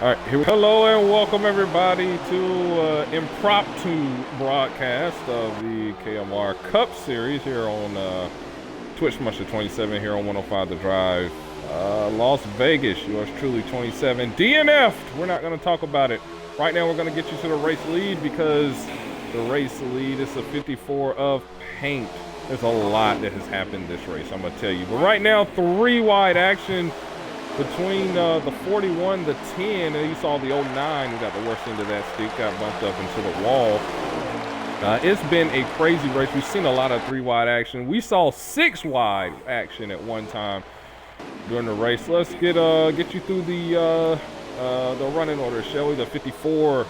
All right, here we go. Hello and welcome everybody to impromptu broadcast of the KMR Cup Series here on Twitch Mustard 27 here on 105 The Drive, Las Vegas. Yours truly 27 DNF'd. We're not going to talk about it right now. We're going to get you to the race lead because the race lead is a 54 of paint. There's a lot that has happened this race, I'm going to tell you. But right now, three wide action between the 41, the 10, and you saw the 09 who got the worst end of that stick, got bumped up into the wall. It's been a crazy race. We've seen a lot of three wide action. We saw six wide action at one time during the race. Let's get you through the running order, shall we? The 54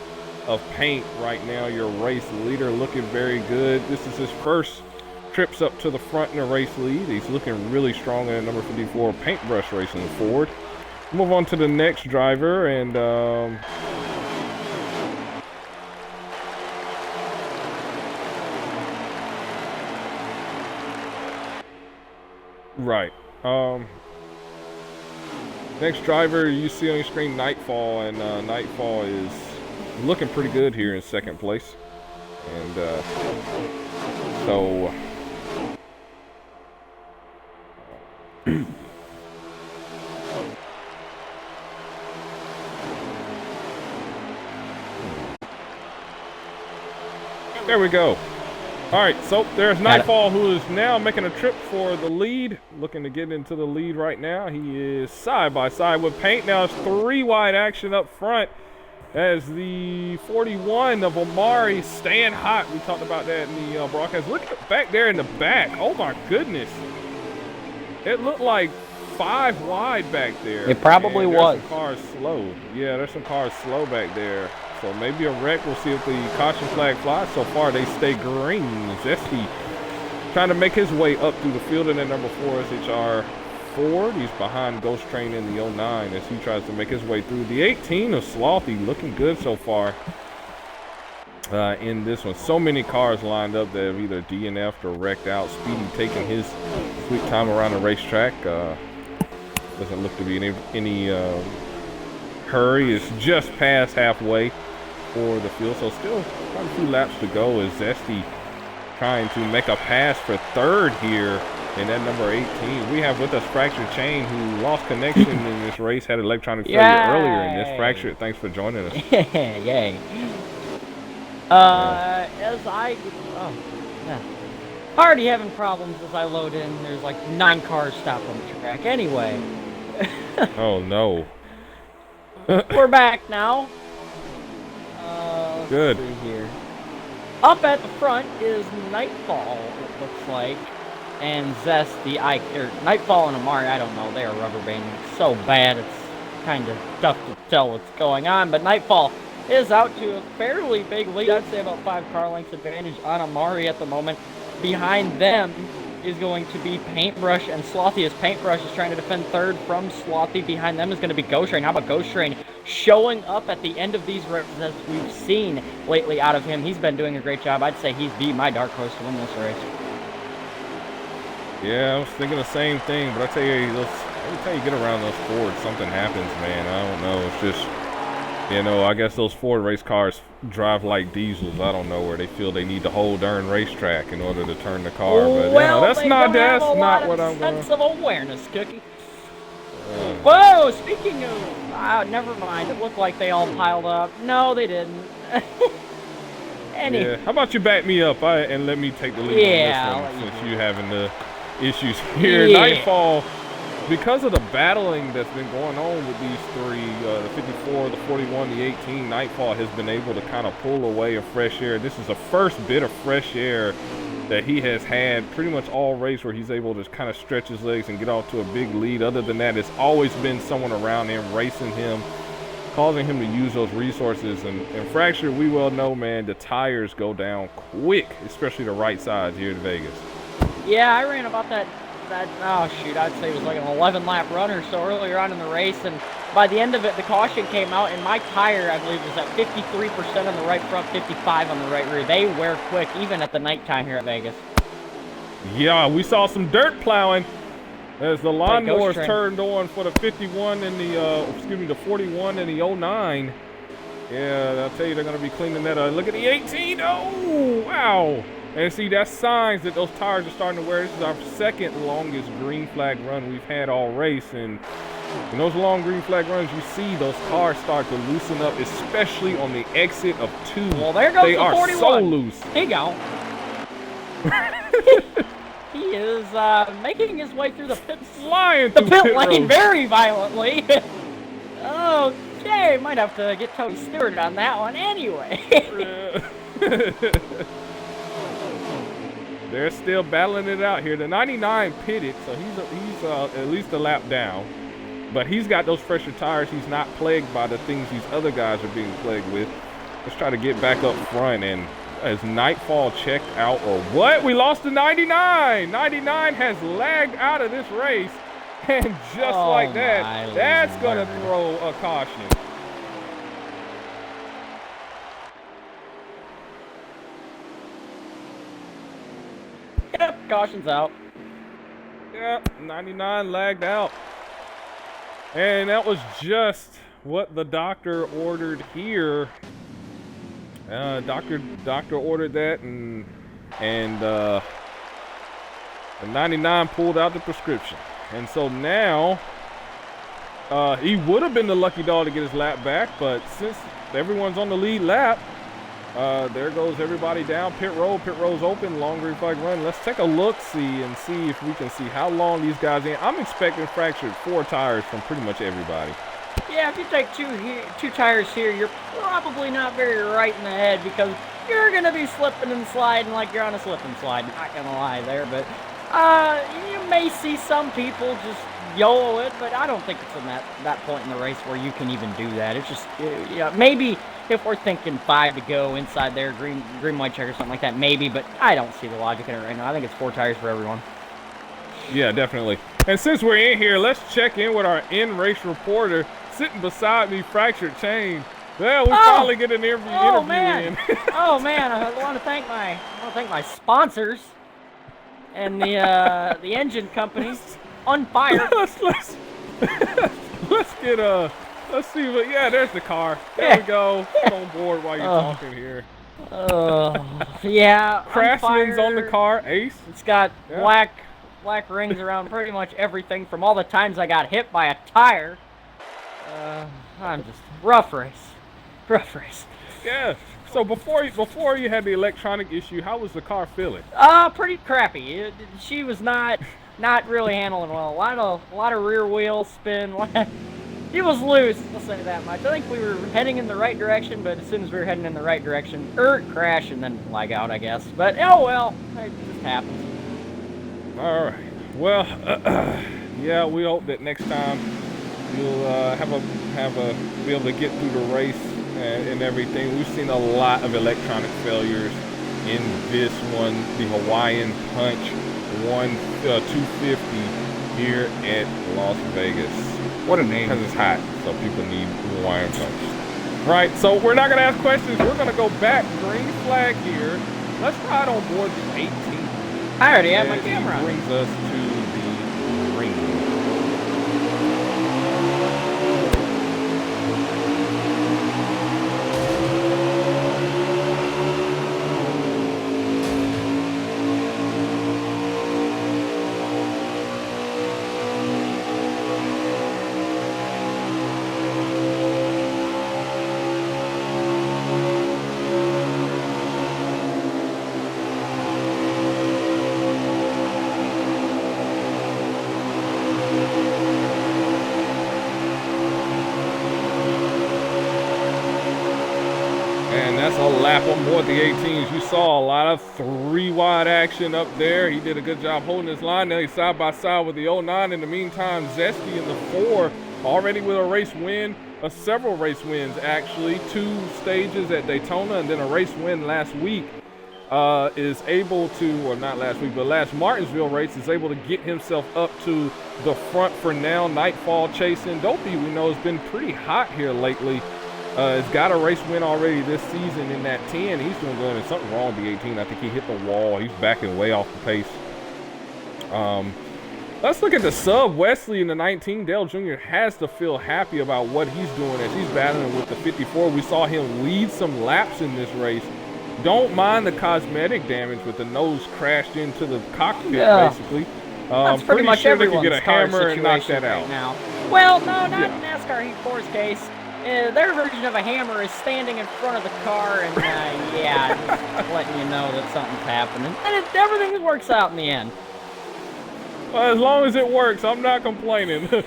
of paint right now, your race leader, looking very good. This is his first trips up to the front in the race lead. He's looking really strong in number 54 paintbrush racing Ford. Move on to the next driver, and next driver you see on your screen, Nightfall, and Nightfall is looking pretty good here in second place, and so there we go. All right, so there's Nightfall, who is now making a trip for the lead, looking to get into the lead right now. He is side by side with Paint. Now it's three wide action up front as the 41 of Omari staying hot. We talked about that in the broadcast. Look at back there in the back. Oh my goodness. It looked like five wide back there. It probably was. Some cars slow. Yeah, there's some cars slow back there. So maybe a wreck. We'll see if the caution flag flies. So far, they stay green. Zesty trying to make his way up through the field in that number 4 SHR Ford. He's behind Ghost Train in the 09 as he tries to make his way through. The 18 of Slothy looking good so far in this one. So many cars lined up that have either DNF'd or wrecked out. Speedy taking his sweet time around the racetrack. Doesn't look to be any hurry. It's just past halfway for the field, so still quite a few laps to go as Zesty trying to make a pass for third here in that number 18. We have with us Fractured Chain, who lost connection in this race, had electronic failure earlier in this. Fractured, thanks for joining us. Yay. Already having problems as I load in. There's like 9 cars stopped on the track. Anyway. Oh no. We're back now. Good. Let's see here. Up at the front is Nightfall, it looks like, and Zesty. Nightfall and Amari, I don't know. They are rubber banding so bad. It's kind of tough to tell what's going on. But Nightfall is out to a fairly big lead. I'd say about 5 car lengths advantage on Amari at the moment. Behind them is going to be Paintbrush and Slothy, as Paintbrush is trying to defend third from Slothy. Behind them is going to be Ghost Train. How about Ghost Train showing up at the end of these races as we've seen lately out of him? He's been doing a great job. I'd say he's be my dark horse to win this race. Yeah, I was thinking the same thing, but I tell you, every time you get around those Fords, something happens, man. I don't know. It's just, I guess those Ford race cars drive like diesels. I don't know, where they feel they need the whole darn racetrack in order to turn the car. But that's not what I'm going. Sense of awareness, Cookie. Whoa! Speaking of, never mind. It looked like they all piled up. No, they didn't. Yeah. How about you back me up and let me take the lead on this one, since you having the issues here. Yeah. Nightfall, because of the battling that's been going on with these three, the 54, the 41, the 18, Nightfall has been able to kind of pull away a fresh air. This is the first bit of fresh air that he has had pretty much all race where he's able to kind of stretch his legs and get off to a big lead. Other than that, it's always been someone around him racing him, causing him to use those resources. And Fracture, we well know, man, the tires go down quick, especially the right sides here in Vegas. Yeah, I ran about that, oh shoot, I'd say it was like an 11-lap run or so earlier on in the race, and by the end of it, the caution came out, and my tire, I believe, was at 53% on the right front, 55 on the right rear. They wear quick, even at the nighttime here at Vegas. Yeah, we saw some dirt plowing As the lawnmower's turned on for the 51 and the 41 and the 09. Yeah, I'll tell you, they're going to be cleaning that up. Look at the 18. Oh, wow. And see, that's signs that those tires are starting to wear. This is our second longest green flag run we've had all race. And in those long green flag runs, you see those cars start to loosen up, especially on the exit of 2. Well, there goes they the are 41. So loose. Here you go. He is making his way through the pit lane very violently. Okay, might have to get Tony Stewart on that one anyway. They're still battling it out here. The 99 pitted, so he's at least a lap down. But he's got those fresher tires. He's not plagued by the things these other guys are being plagued with. Let's try to get back up front. And is Nightfall checked out or what? We lost the 99. 99 has lagged out of this race. And just like that, that's going to throw a caution. Yep, caution's out. Yep, 99 lagged out. And that was just what the doctor ordered here. Doctor ordered that, and the 99 pulled out the prescription. And so now, he would have been the lucky dog to get his lap back, but since everyone's on the lead lap, there goes everybody down pit road. Pit road's open, long green flag run. Let's take a look-see and see if we can see how long these guys in. I'm expecting fractured 4 tires from pretty much everybody. Yeah, if you take two tires here, you're probably not very right in the head because you're going to be slipping and sliding like you're on a slip and slide. Not going to lie there, but you may see some people just YOLO it, but I don't think it's in that point in the race where you can even do that. It's just, maybe if we're thinking 5 to go inside there, green, white check or something like that, maybe, but I don't see the logic in it right now. I think it's 4 tires for everyone. Yeah, definitely. And since we're in here, let's check in with our in-race reporter sitting beside me, Fractured Chain. Well, we finally get an interview in. Oh man, I want to thank my sponsors and the engine companies. On fire. let's get let's see what. Yeah, there's the car. There we go. Get on board while you're talking here. Yeah. Craftsman's on the car. Ace. It's got black rings around pretty much everything from all the times I got hit by a tire. I'm just rough race. Yeah. So before you had the electronic issue, how was the car feeling? Pretty crappy. She was not really handling well. A lot of rear wheel spin. It was loose, I'll say that much. I think we were heading in the right direction, but as soon as we were heading in the right direction, crash and then lag out, I guess. But oh well, it just happens. All right. Well, yeah, we hope that next time you'll be able to get through the race and everything. We've seen a lot of electronic failures in this one, the Hawaiian Punch 250 here at Las Vegas. What a name. Because it's hot, so people need Hawaiian Punch. Right, so we're not going to ask questions. We're going to go back. Green flag here. Let's ride on board the 18. I already have my camera on. Brings us to the ring. That's a lap on board the 18s. You saw a lot of 3-wide action up there. He did a good job holding his line. Now he's side by side with the 09. In the meantime, Zesty in the 4 already with a race win, several race wins actually, 2 stages at Daytona and then a race win last week. Is able to, or not last week, but last Martinsville race, is able to get himself up to the front for now. Nightfall chasing. Dopey, we know, has been pretty hot here lately. Has got a race win already this season in that 10. He's doing good. There's something wrong with the 18. I think he hit the wall. He's backing way off the pace. Let's look at the sub. Wesley in the 19. Dale Jr. has to feel happy about what he's doing as he's battling with the 54. We saw him lead some laps in this race. Don't mind the cosmetic damage with the nose crashed into the cockpit, basically. That's pretty much sure everyone's they could get a hammer and knock that right out. Now. Well, no, not in NASCAR Heat 4's case. Their version of a hammer is standing in front of the car and, yeah, just letting you know that something's happening. And everything works out in the end. Well, as long as it works, I'm not complaining. I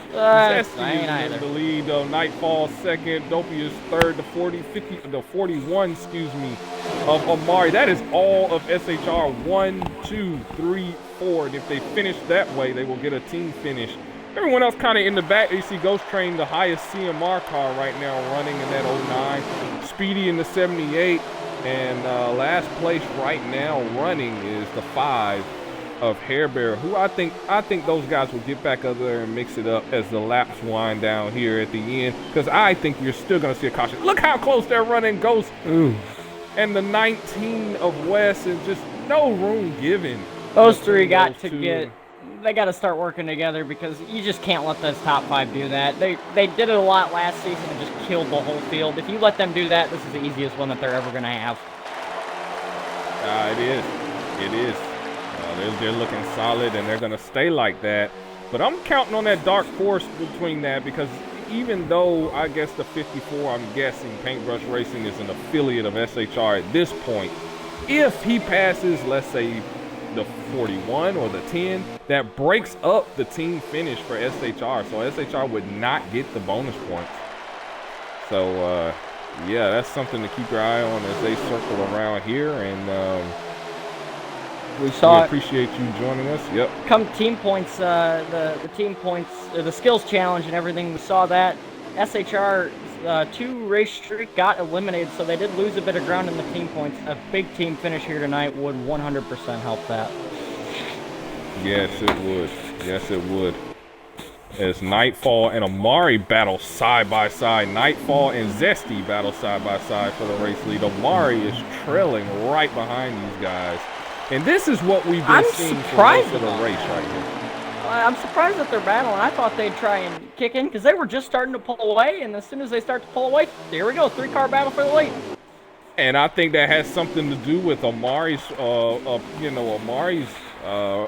Zesty ain't is either. in the lead. Nightfall second. Dopey is third. The 41, excuse me, of Amari. That is all of SHR. 1, 2, 3, 4. And if they finish that way, they will get a team finish. Everyone else kind of in the back. You see Ghost Train, the highest CMR car right now, running in that 09. Speedy in the 78. And last place right now running is the 5 of Hair Bear, who I think those guys will get back up there and mix it up as the laps wind down here at the end, because I think you're still going to see a caution. Look how close they're running, Ghost. Ooh. And the 19 of West, and just no room given. Those three got to they got to start working together, because you just can't let those top 5 do that. They did it a lot last season and just killed the whole field. If you let them do that, this is the easiest one that they're ever going to have. It is. They're looking solid, and they're going to stay like that. But I'm counting on that dark force between that, because even though I guess the 54, I'm guessing Paintbrush Racing is an affiliate of SHR at this point, if he passes, let's say, the 41 or the 10, that breaks up the team finish for SHR. So SHR would not get the bonus points. So, yeah, that's something to keep your eye on as they circle around here. And we appreciate you joining us. Yep. Come team points, the team points, the skills challenge and everything, we saw that. SHR 2 race streak got eliminated, so they did lose a bit of ground in the team points. A big team finish here tonight would 100% help that. Yes, it would. Yes, it would. As Nightfall and Amari battle side by side. Nightfall and Zesty battle side by side for the race lead. Amari is trailing right behind these guys. And this is what we've been seeing for most of the race right here. I'm surprised that they're battling. I thought they'd try and kick in, because they were just starting to pull away, and as soon as they start to pull away, here we go, 3-car battle for the lead. And I think that has something to do with Amari's,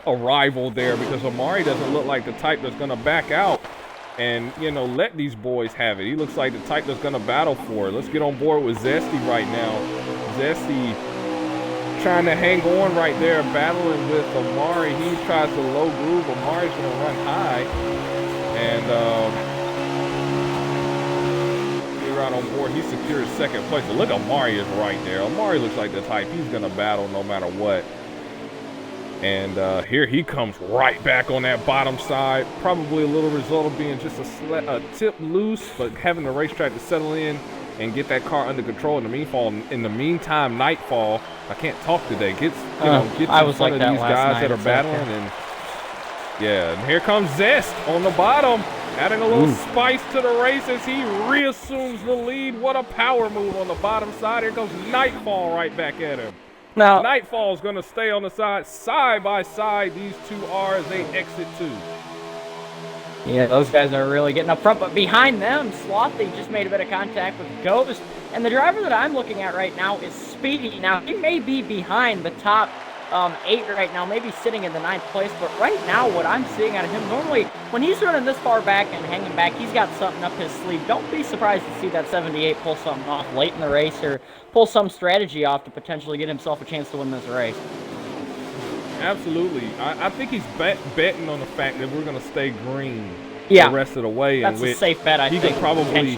arrival there, because Amari doesn't look like the type that's going to back out and, let these boys have it. He looks like the type that's going to battle for it. Let's get on board with Zesty right now. Zesty trying to hang on right there, battling with Amari. He tries to low groove. Amari's going to run high. And get right on board. He secures second place. But look, Amari is right there. Amari looks like the type he's going to battle no matter what. And here he comes right back on that bottom side. Probably a little result of being just a tip loose, but having the racetrack to settle in and get that car under control. In the meantime, Nightfall, I can't talk today, gets in front of these guys that are battling. And yeah, and here comes Zest on the bottom, adding a little spice to the race as he reassumes the lead. What a power move on the bottom side. Here comes Nightfall right back at him. Now, Nightfall's going to stay on the side by side. These two are as they exit too. Yeah, those guys are really getting up front, but behind them, Slothy just made a bit of contact with Ghost. And the driver that I'm looking at right now is Speedy. Now, he may be behind the top 8 right now, maybe sitting in the 9th place, but right now what I'm seeing out of him, normally when he's running this far back and hanging back, he's got something up his sleeve. Don't be surprised to see that 78 pull something off late in the race or pull some strategy off to potentially get himself a chance to win this race. Absolutely. I think he's betting on the fact that we're going to stay green the rest of the way. That's a safe bet, I think, potentially.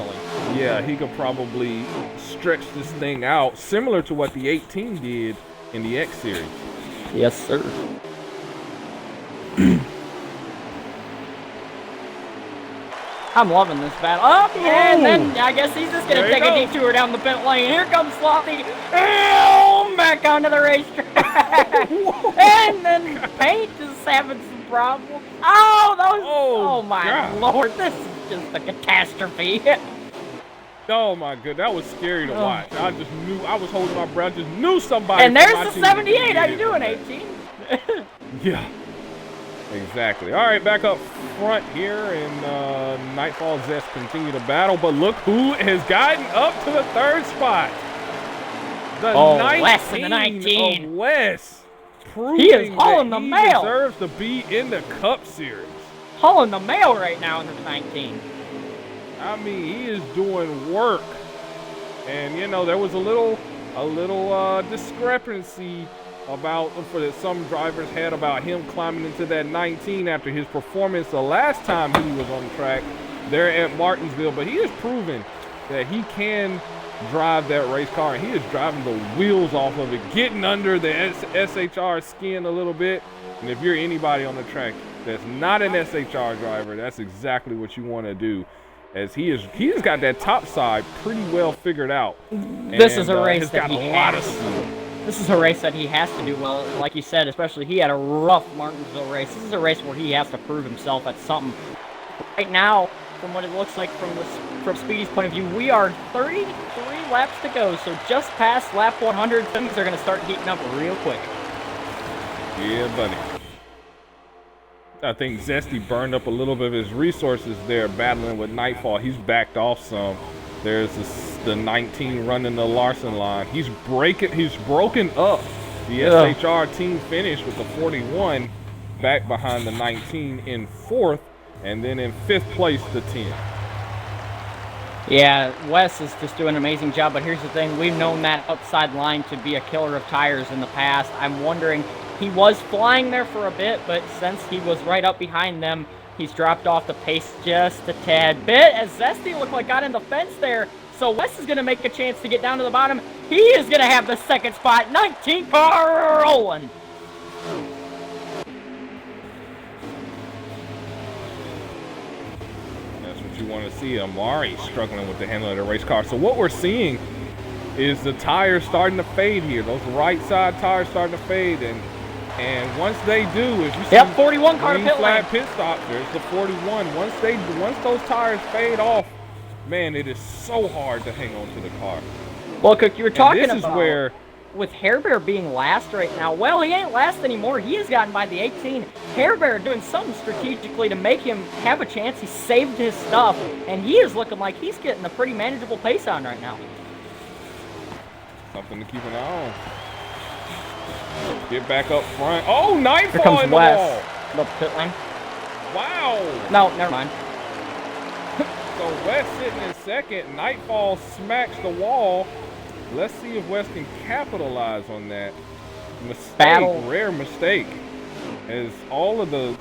Yeah, he could probably stretch this thing out, similar to what the 18 did in the X Series. Yes, sir. I'm loving this battle. Up, and then I guess he's just going to take a detour down the pit lane. Here comes Slothy. Back onto the racetrack. And then Paint is having some problems. Oh, my God. Lord. This is just a catastrophe. Oh my god, that was scary to watch. I just knew, I was holding my breath, just knew somebody. And there's the 78. How you doing, 18? Yeah. Exactly. All right, back up front here, and Nightfall Zest continue to battle, but look who has gotten up to the 3rd spot. The Wes in the 19 of Wes, proving he is hauling that the he mail. deserves to be in the Cup Series. Hauling the mail right now in the 19. I mean, he is doing work, and you know there was a little discrepancy about for some drivers had about him climbing into that 19 after his performance the last time he was on track there at Martinsville, but he has proven that he can drive that race car, and he is driving the wheels off of it, getting under the SHR skin a little bit. And if you're anybody on the track that's not an SHR driver, that's exactly what you want to do, as he has got that top side pretty well figured out. This is a race that This is a race that he has to do well, like you said, especially he had a rough Martinsville race. This is a race where he has to prove himself at something. Right now, from what it looks like from Speedy's point of view, we are 33 laps to go, so just past lap 100, things are going to start heating up real quick. Yeah, buddy. I think Zesty burned up a little bit of his resources there battling with Nightfall. He's backed off some. There's the 19 running the Larson line. He's broken up the SHR team finish with the 41 back behind the 19 in 4th, and then in 5th place the 10. Yeah, Wes is just doing an amazing job, but here's the thing. We've known that outside line to be a killer of tires in the past. I'm wondering, he was flying there for a bit, but since he was right up behind them, he's dropped off the pace just a tad bit, as Zesty looked like got in the fence there. So Wes is going to make a chance to get down to the bottom. He is going to have the 2nd spot. 19 car rolling. That's what you want to see. Amari struggling with the handling of the race car. So what we're seeing is the tires starting to fade here. Those right side tires starting to fade, and once they do, if you see 41 car pit lane. pit stop, there's the 41. Once those tires fade off, man, it is so hard to hang on to the car. Well, Cook, you were talking about this is where, with Hair Bear being last right now, well, he ain't last anymore. He has gotten by the 18. Hair Bear doing something strategically to make him have a chance. He saved his stuff, and he is looking like he's getting a pretty manageable pace on right now. Something to keep an eye on. Get back up front. Oh, Nightfall Here comes in the Wes. wall. The pit lane. Wow. No, never mind. So Wes sitting in 2nd. Nightfall smacks the wall. Let's see if Wes can capitalize on that mistake. Rare mistake. As all of the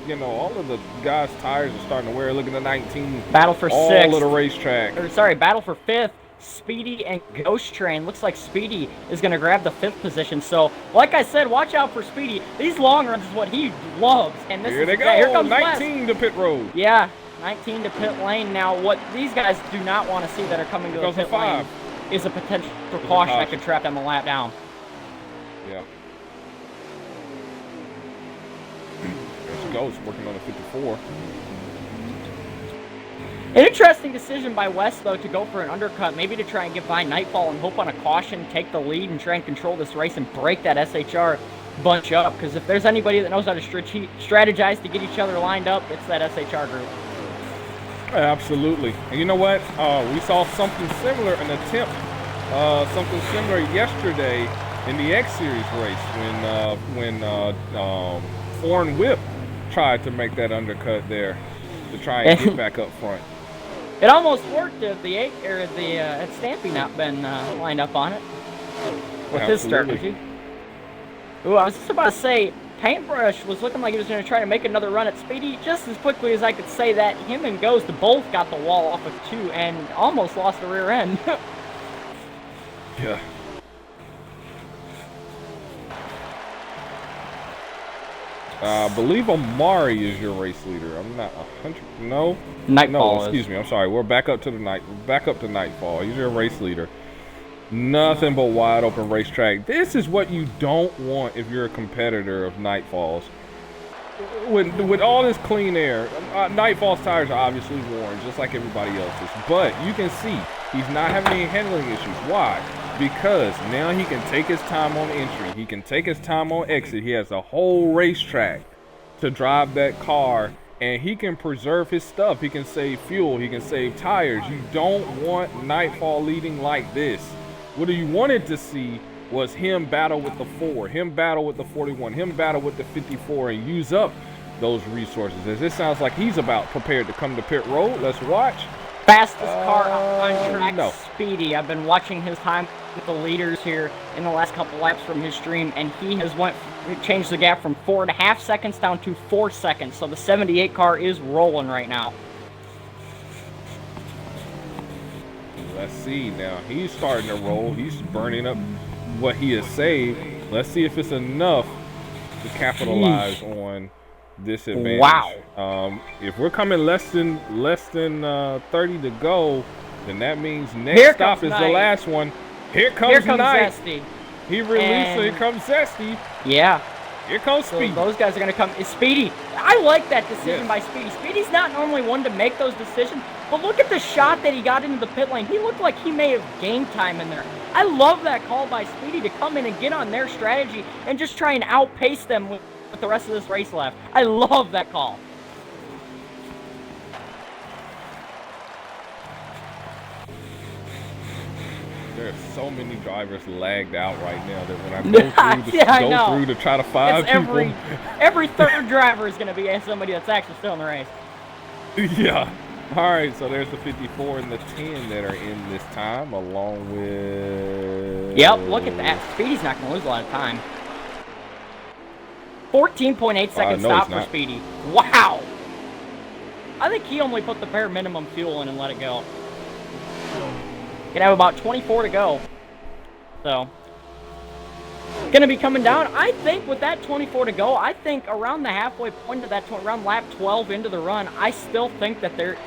guys' tires are starting to wear. Look at the 19. Battle for 6th. All of the racetrack. Battle for 5th. Speedy and Ghost Train. Looks like Speedy is going to grab the 5th position. So, like I said, watch out for Speedy. These long runs is what he loves. And this here they go. Here comes 19 Wes. to pit road. Yeah, 19 to pit lane. Now, what these guys do not want to see that are coming to the pit lane is a potential caution that could trap them a lap down. Yeah. There she goes, working on the 54. An interesting decision by Wes, though, to go for an undercut, maybe to try and get by Nightfall and hope on a caution, take the lead, and try and control this race and break that SHR bunch up. Because if there's anybody that knows how to strategize to get each other lined up, it's that SHR group. Absolutely. And you know what? We saw something similar, an attempt, something similar yesterday in the X Series race when Foreign Whip tried to make that undercut there to try and get back up front. It almost worked if had Stampy not been lined up on it with his strategy. Ooh, I was just about to say, Paintbrush was looking like he was going to try to make another run at Speedy. Just as quickly as I could say that, him and Ghost both got the wall off of 2 and almost lost the rear end. Yeah. I believe Amari is your race leader. I'm not 100. No. Nightfall. No, excuse me. I'm sorry. We're back up to Nightfall. He's your race leader. Nothing but wide open racetrack. This is what you don't want if you're a competitor of Nightfall's. With all this clean air, Nightfall's tires are obviously worn, just like everybody else's. But you can see he's not having any handling issues. Why? Because now he can take his time on entry. He can take his time on exit. He has a whole racetrack to drive that car, and he can preserve his stuff. He can save fuel. He can save tires. You don't want Nightfall leading like this. What you wanted to see was him battle with the 4, him battle with the 41, him battle with the 54, and use up those resources. As it sounds like he's about prepared to come to pit road. Let's watch. Fastest car on track, no. Speedy. I've been watching his time with the leaders here in the last couple laps from his stream, and he has changed the gap from 4.5 seconds down to 4 seconds. So the 78 car is rolling right now. Let's see now. He's starting to roll. He's burning up what he has saved. Let's see if it's enough to capitalize on this advantage. Wow. If we're coming less than 30 to go, then that means next stop is the last one. Here comes Knight. Zesty. He released, so here comes Zesty. Yeah. Here comes Speedy. So those guys are going to come. Speedy, I like that decision by Speedy. Speedy's not normally one to make those decisions, but look at the shot that he got into the pit lane. He looked like he may have gained time in there. I love that call by Speedy to come in and get on their strategy and just try and outpace them with the rest of this race left. I love that call. There are so many drivers lagged out right now that when I go through to try to find people, every third driver is going to be somebody that's actually still in the race. Yeah. All right, so there's the 54 and the 10 that are in this time, along with... Yep, look at that. Speedy's not going to lose a lot of time. 14.8 second stop for Speedy. Wow. I think he only put the bare minimum fuel in and let it go. Gonna have about 24 to go. So, gonna be coming down. I think with that 24 to go, I think around the halfway point of that, around lap 12 into the run, I still think that the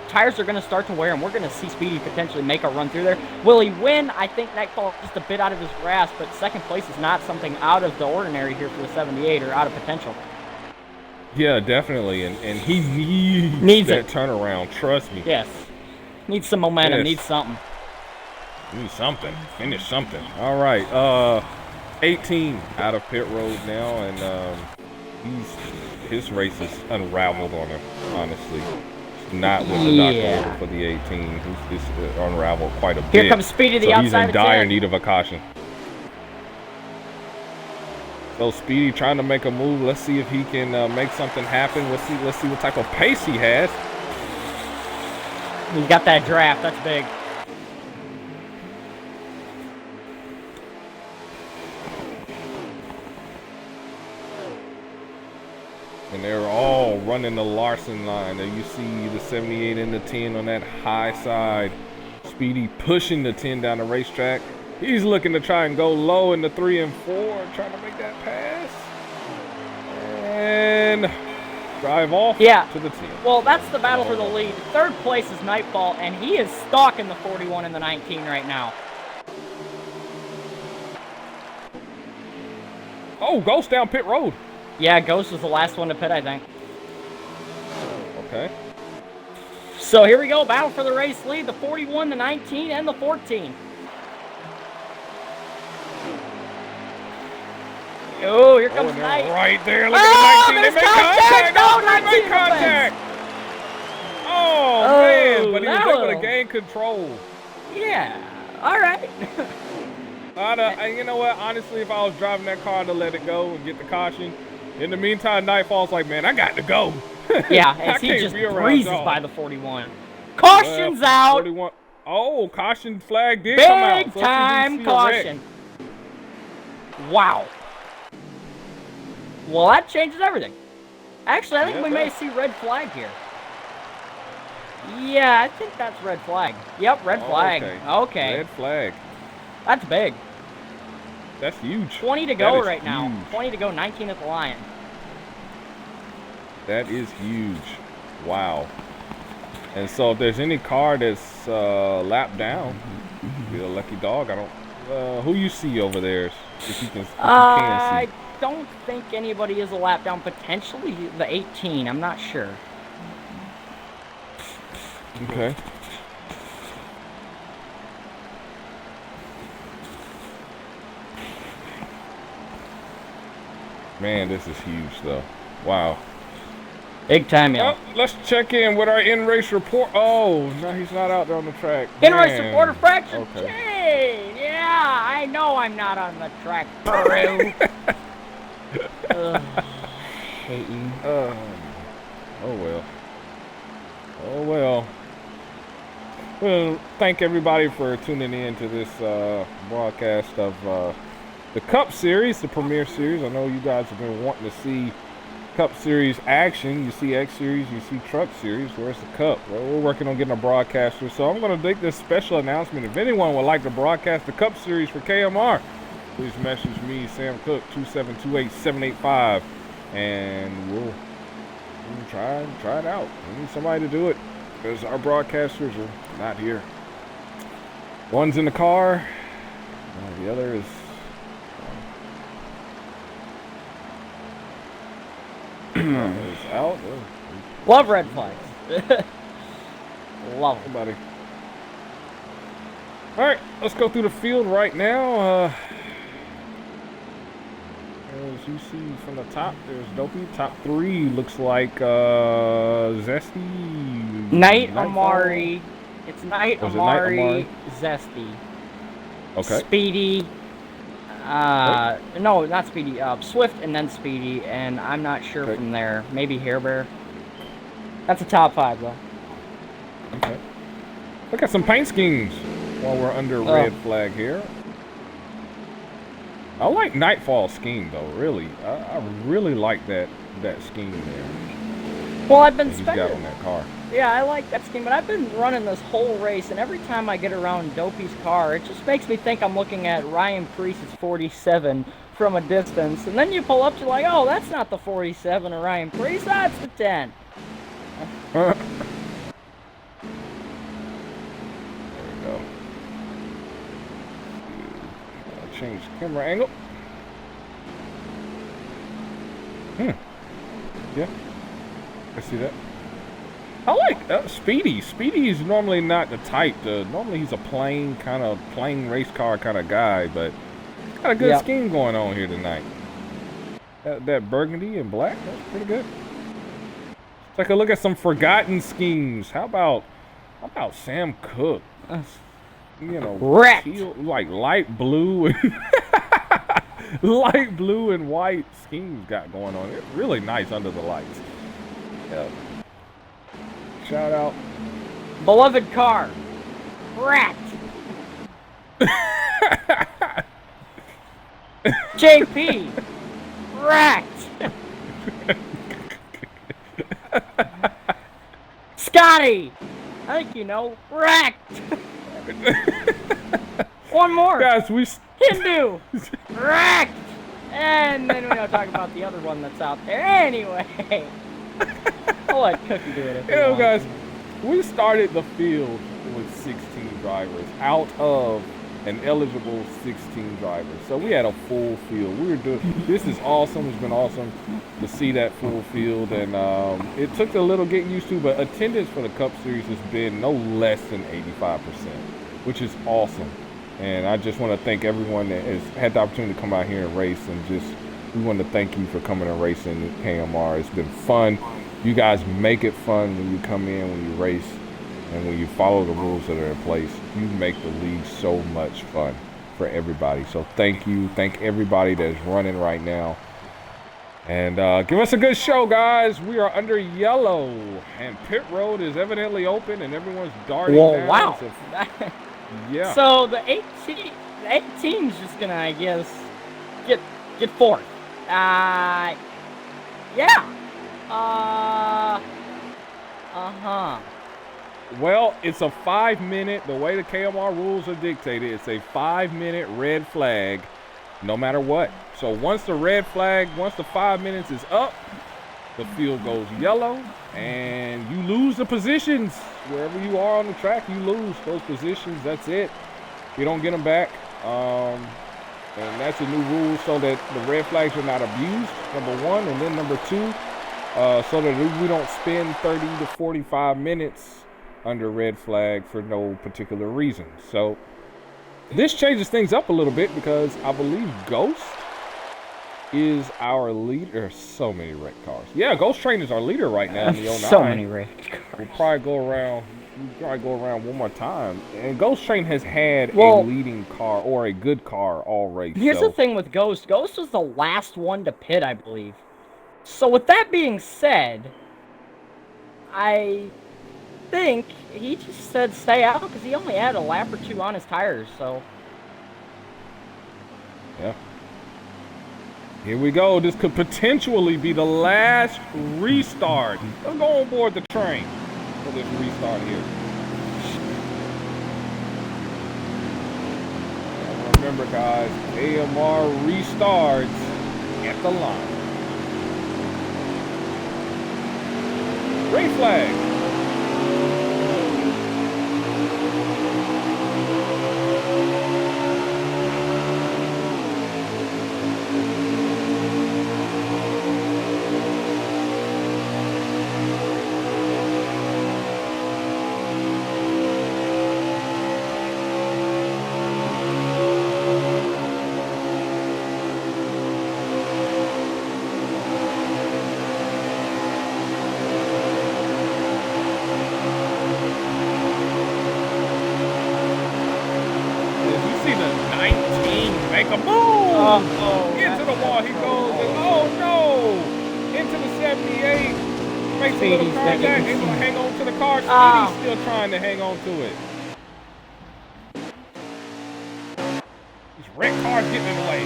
tires are gonna start to wear, and we're gonna see Speedy potentially make a run through there. Will he win? I think Nightfall just a bit out of his grasp, but second place is not something out of the ordinary here for the 78 or out of potential. Yeah, definitely, and he needs that turnaround. Trust me. Yes. Needs some momentum. Needs something. Needs something. Finish something. All right. 18 out of pit road now, and his race is unraveled on him. Honestly, it's not with the doctor order for the 18. He's unraveled quite a bit. Here comes Speedy to the outside. He's in dire need of a caution. So Speedy trying to make a move. Let's see if he can make something happen. Let's see what type of pace he has. He's got that draft. That's big. And they're all running the Larson line. There you see the 78 and the 10 on that high side. Speedy pushing the 10 down the racetrack. He's looking to try and go low in the 3 and 4, trying to make that pass. And drive off to the 10. Well, that's the battle for the lead. Third place is Nightfall, and he is stalking the 41 and the 19 right now. Oh, Ghost down pit road. Yeah, Ghost was the last one to pit, I think. Okay. So here we go, battle for the race lead, the 41, the 19, and the 14. Oh, here comes Knight. Right there, look at the 19. They make contact. They make contact. Oh, man, but he was able to gain control. Yeah, all right. You know what? Honestly, if I was driving that car, to let it go and get the caution. In the meantime, Nightfall's like, man, I got to go. Yeah, as he just breezes by the 41. Caution's out. 41. Oh, caution flag did come out. Big time caution. Wow. Well, that changes everything. Actually, I think we may see red flag here. Yeah, I think that's red flag. Yep, red flag. Okay. Red flag. That's big. That's huge. 20 to go right now. 20 to go, 19 at the line. That is huge. Wow. And so if there's any car that's lapped down, be a lucky dog. I don't. Who you see over there? If you can see. I don't think anybody is a lap down. Potentially the 18. I'm not sure. Okay. Man, this is huge, though. Wow. Big time, y'all. Oh, let's check in with our in-race report. Oh, no, he's not out there on the track. In-race Man. supporter fracture Okay. chain. Yeah, I know I'm not on the track, Peru. Hate you. Oh well. Oh well. Well, thank everybody for tuning in to this broadcast of the Cup Series, the Premier Series. I know you guys have been wanting to see Cup Series action. You see X Series, you see Truck Series. Where's the Cup? Well, we're working on getting a broadcaster, so I'm going to make this special announcement. If anyone would like to broadcast the Cup Series for KMR, please message me, Sam Cook, 2728785, and we'll try it out. We need somebody to do it because our broadcasters are not here. One's in the car, the other is out. Love red flags. Love them. Buddy. All right, let's go through the field right now. As you see from the top, there's Dopey. Top 3 looks like Zesty. Night Amari. It's Night Was it Amari, Night Amari? Zesty. Okay. Speedy. No, not Speedy. Swift and then Speedy, and I'm not sure from there. Maybe Hair Bear. That's a top 5 though. Okay. Look at some paint schemes while we're under red flag here. I like Nightfall scheme though, really. I really like that scheme there. Well, I've been he's got spending. on that car. Yeah, I like that scheme, but I've been running this whole race, and every time I get around Dopey's car, it just makes me think I'm looking at Ryan Priest's 47 from a distance, and then you pull up, you're like, oh, that's not the 47 of Ryan Priest, that's the 10. There we go. Change camera angle. Yeah, I see that. I like Speedy. Speedy is normally not the type. Normally he's a plain race car kind of guy, but he's got a good scheme going on here tonight. That burgundy and black, that's pretty good. Let's take a look at some forgotten schemes. How about Sam Cook? You know, like light blue and light blue and white schemes got going on. It's really nice under the lights. Yeah. Shout out. Beloved car. Rat. JP. Rat. Scotty. I think you know. Rat. One more. Guys, Hindu. Rat. And then we don't talk about the other one that's out there. Anyway. I'll let Cookie do it. You know, guys, we started the field with 16 drivers out of an eligible 16 drivers. So we had a full field. We were doing this is awesome. It's been awesome to see that full field, and it took a little getting used to, but attendance for the Cup Series has been no less than 85%, which is awesome. And I just want to thank everyone that has had the opportunity to come out here and race, and we want to thank you for coming and racing at KMR. It's been fun. You guys make it fun when you come in, when you race, and when you follow the rules that are in place. You make the league so much fun for everybody. So thank you. Thank everybody that's running right now. And give us a good show, guys. We are under yellow, and pit road is evidently open, and everyone's darting down. Wow. So, yeah. So the 18's just gonna, I guess, get fourth. Yeah. Well, it's a 5-minute, the way the KMR rules are dictated, it's a 5-minute red flag no matter what. So once the 5 minutes is up, the field goes yellow, and you lose the positions. Wherever you are on the track, you lose those positions. That's it. You don't get them back. And that's a new rule so that the red flags are not abused, number one. And then number two, so that we don't spend 30 to 45 minutes under red flag for no particular reason. So this changes things up a little bit because I believe Ghost is our leader. So many wrecked cars. Yeah, Ghost Train is our leader right now in the 09. So many wrecked cars. We'll probably go around one more time. And Ghost Train has had a leading car or a good car all race. Here's the thing with Ghost. Ghost was the last one to pit, I believe. So with that being said, I think he just said stay out because he only had a lap or two on his tires, so. Yeah. Here we go. This could potentially be the last restart. Let's go on board the train for this restart here. And remember, guys, KMR restarts at the line. Green flag. Make a move! Into the wall he goes, and oh no! Into the 78. Makes a little contact, able to hang on to the car. Speedy's still trying to hang on to it. These wrecked cars getting in the way.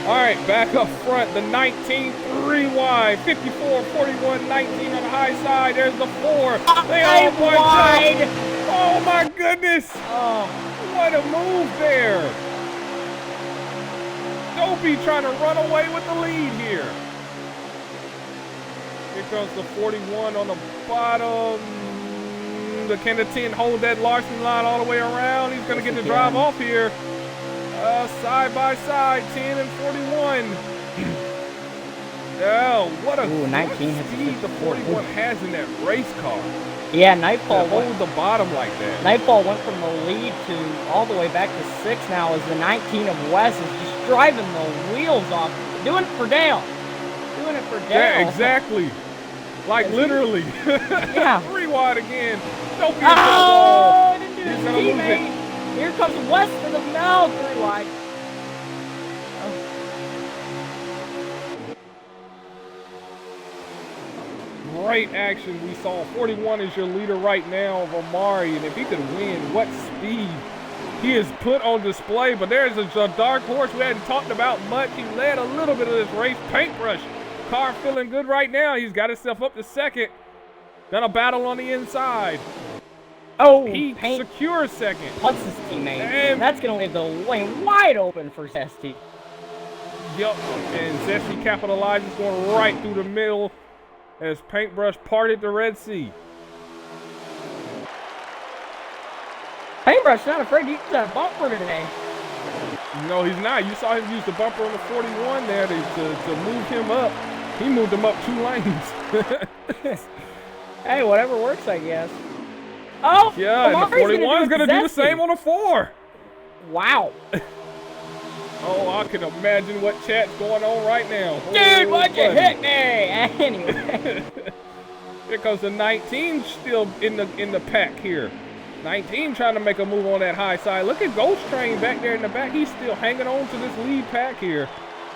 Alright, back up front, the 19, 3 wide, 54, 41, 19 on the high side. There's the 4. They all wide. Oh my goodness! What a move there! Dopey trying to run away with the lead here. Here comes the 41 on the bottom. Can the 10 hold that Larson line all the way around? He's going to get the drive off here. Side by side, 10 and 41. Oh, what a 19 what speed the 41 has in that race car. Yeah, Nightfall hold the bottom like that. Nightfall went from the lead to all the way back to 6 now as the 19 of Wes is just driving the wheels off. Doing it for Dale. Doing it for Dale. Yeah, exactly. Like literally. Yeah. 3 wide again. Don't be I didn't do He's his gonna lose teammate. it. Here comes Wes to the no, 3 wide. Great action we saw. 41 is your leader right now of Amari, and if he could win, what speed he is put on display. But there's a dark horse we hadn't talked about much. He led a little bit of this race. Paintbrush car feeling good right now. He's got himself up to second. Gonna battle on the inside. Oh, he secures second. Punts his teammate. And that's gonna leave the lane wide open for Zesty. Yep, and Zesty capitalizes, going right through the middle as Paintbrush parted the Red Sea. Paintbrush not afraid to use that bumper today. No, he's not. You saw him use the bumper on the 41 there to move him up. He moved him up 2 lanes. Hey, whatever works, I guess. Oh, yeah, and the 41 is going to do the same on the 4. Wow. Oh, I can imagine what chat's going on right now. Dude, why'd you hit me? Anyway. Here comes the 19 still in the pack here. 19 trying to make a move on that high side. Look at Ghost Train back there in the back. He's still hanging on to this lead pack here.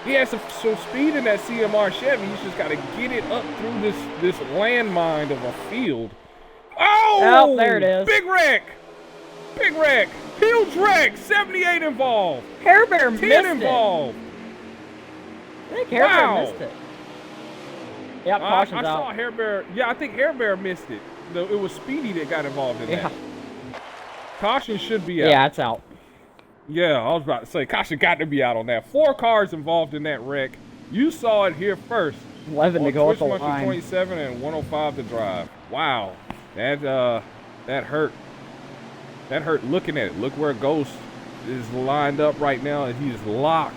He has some speed in that CMR Chevy. He's just got to get it up through this landmine of a field. Oh, there it is. Big wreck. Big wreck. Huge wreck. 78 involved. Hair Bear missed 10 involved. I think Hair Bear missed it. Yep, caution's out. I saw Hair Bear. Yeah, I think Hair Bear missed it. It was Speedy that got involved in that. Caution should be out. Yeah, it's out. Yeah, I was about to say, caution got to be out on that. 4 cars involved in that wreck. You saw it here first. 11 to go at the line. 27 and 105 to drive. Wow, that hurt. That hurt looking at it. Look where Ghost is lined up right now, and he's locked.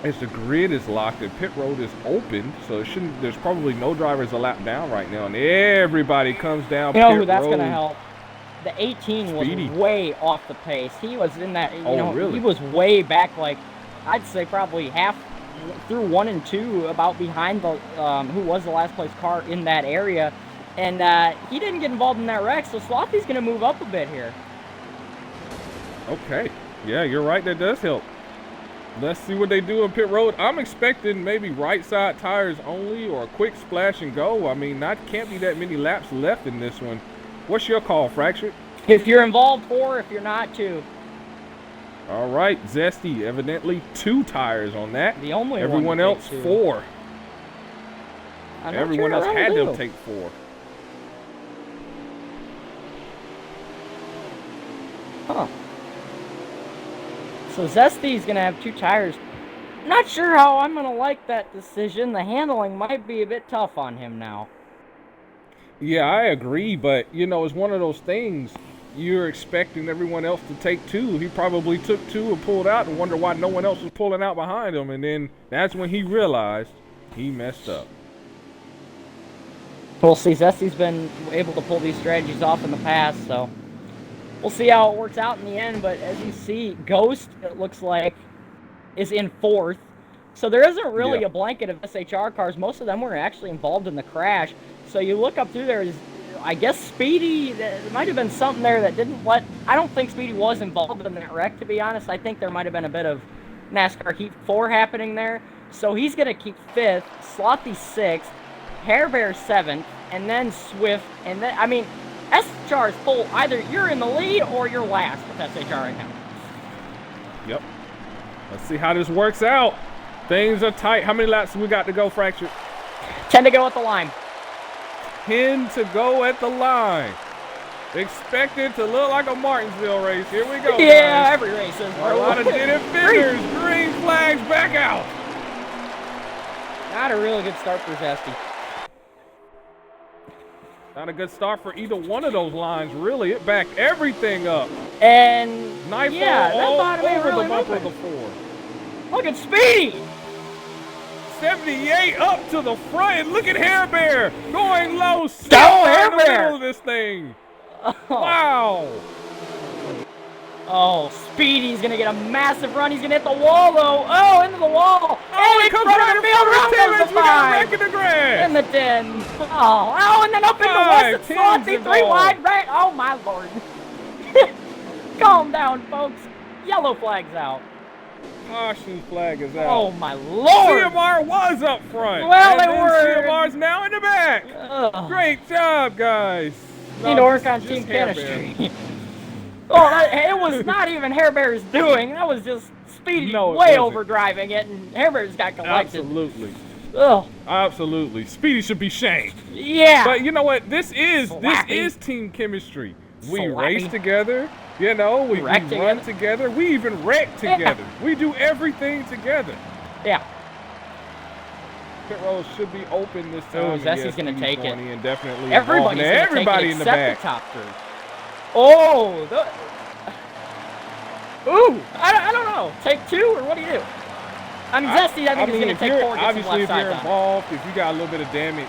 As the grid is locked, the pit road is open, so there's probably no drivers a lap down right now, and everybody comes down. You know who that's gonna help? The 18 Speedy. Was way off the pace. He was in that. You know, really? He was way back, like I'd say probably half through 1 and 2, about behind the who was the last place car in that area, and he didn't get involved in that wreck. So Slothy's going to move up a bit here. Okay. Yeah, you're right. That does help. Let's see what they do in pit road. I'm expecting maybe right side tires only or a quick splash and go. I mean, can't be that many laps left in this one. What's your call, Fractured? If you're involved, 4. If you're not, 2. All right, Zesty, evidently 2 tires on that. The only Everyone one else 2. 4. Everyone else had to take 4. Huh. So Zesty's going to have 2 tires. Not sure how I'm going to like that decision. The handling might be a bit tough on him now. Yeah, I agree, but, it's one of those things. You're expecting everyone else to take 2. He probably took 2 and pulled out and wondered why no one else was pulling out behind him. And then that's when he realized he messed up. We'll see. Zesty's been able to pull these strategies off in the past, so we'll see how it works out in the end. But as you see, Ghost, it looks like, is in 4th. So there isn't really a blanket of SHR cars. Most of them were actually involved in the crash. So you look up through there, I guess Speedy, there might have been something there that didn't let... I don't think Speedy was involved in that wreck, to be honest. I think there might have been a bit of NASCAR Heat 4 happening there. So he's going to keep 5th, Slothy 6th, Hair Bear 7th, and then Swift. And then, I mean, SHR is full. Either you're in the lead or you're last with SHR right now. Yep. Let's see how this works out. Things are tight. How many laps we got to go, Fractured? 10 to go at the line. 10 to go at the line. Expected to look like a Martinsville race. Here we go, yeah, guys. every race is. A lot of didn't finish. Green flags back out. Not a really good start for Zesty. Not a good start for either one of those lines, really. It backed everything up. And Nightfall that all bottom ain't over really the bumper of moving. the Ford. Look at Speedy. 78 up to the front. And look at Hair Bear going low. Hair in the Bear. middle of this thing. Oh. Wow. Oh, Speedy's going to get a massive run. He's going to hit the wall, though. Oh, into the wall. Oh, he comes right in field. Around goes the we got a 5. wreck in the grass. In the 10. Oh, and then up in the west. It's Slothy, 3 wide, right? Oh, my Lord. Calm down, folks. Yellow flag's out. Caution flag is out. Oh, my Lord. CMR was up front. Well, and they then were. CMR's now in the back. Ugh. Great job, guys. Need to work on team chemistry. Oh, it was not even Hair Bear's doing. That was just Speedy way overdriving it, and Hair Bear's got collected. Absolutely. Ugh. Absolutely. Speedy should be shamed. Yeah. But you know what? This is team chemistry. We race together. We run together. We even wreck together. We do everything together. Yeah. Pit road should be open this time. Oh, Zessy's going to take it. And definitely everybody in the back. The top 3. Oh, ooh, I don't know. Take 2 or what do you do? I mean, Zesty, I think he's going to take 4. Obviously, if you're involved, if you got a little bit of damage,